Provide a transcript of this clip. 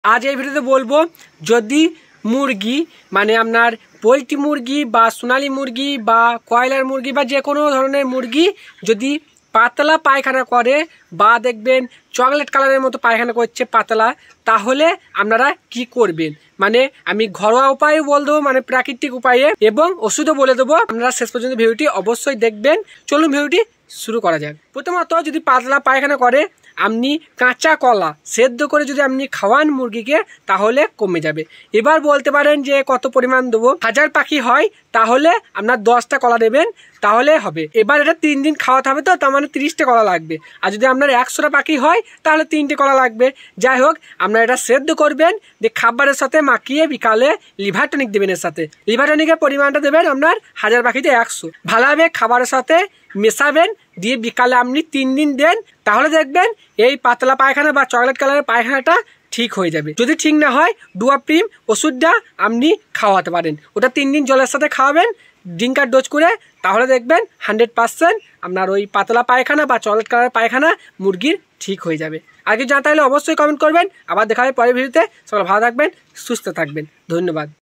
आज এই ভিডিওতে বলবো যদি মুরগি মানে আপনার পোলট্রি মুরগি বা সোনালী মুরগি বা কয়লার মুরগি বা যে কোনো ধরনের মুরগি যদি পাতলা পায়খানা করে বা দেখবেন চকলেট কালারের মতো পায়খানা করছে পাতলা, তাহলে আপনারা কি করবেন। মানে আমি ঘরোয়া উপায়ে বলে দেবো, মানে প্রাকৃতিক উপায়ে, এবং ওষুধও বলে দেবো। আপনারা শেষ পর্যন্ত ভিডিওটি অবশ্যই দেখবেন। চলুন ভিডিওটি শুরু করা যাক। প্রথমত যদি পাতলা পায়খানা করে আপনি কাঁচা কলা সেদ্ধ করে যদি আপনি খাওয়ান মুরগিকে তাহলে কমে যাবে। এবার বলতে পারেন যে কত পরিমাণ দেবো। 1000 পাখি হয় তাহলে আপনার 10টা কলা দেবেন তাহলে হবে। এবার এটা 3 দিন খাওয়াতে হবে, তো তার মানে 30টা কলা লাগবে। আর যদি আপনার 100টা পাখি হয় তাহলে 3টে কলা লাগবে। যাই হোক, আপনারা এটা সেদ্ধ করবেন, দিয়ে খাবারের সাথে মাখিয়ে বিকালে লিভার টনিক দেবেন। এর সাথে লিভার টনিকের পরিমাণটা দেবেন আপনার 1000 পাখিতে 100। ভালোভাবে খাবারের সাথে মেশাবেন, দিয়ে বিকালে আপনি 3 দিন দেন, তাহলে দেখবেন এই পাতলা পায়খানা বা চকলেট কালারের পায়খানাটা ঠিক হয়ে যাবে। যদি ঠিক না হয় ডুয়াপ্রিম ওষুধটা আপনি খাওয়াতে পারেন। ওটা 3 দিন জলের সাথে খাওয়াবেন ড্রিঙ্কার ডোজ করে, তাহলে দেখবেন 100% আপনার ওই পাতলা পায়খানা বা চকলেট কালারের পায়খানা মুরগির ঠিক হয়ে যাবে। আর কিছু জানতে হলে অবশ্যই কমেন্ট করবেন। আবার দেখা হবে পরের ভিডিওতে। সবাই ভালো থাকবেন, সুস্থ থাকবেন। ধন্যবাদ।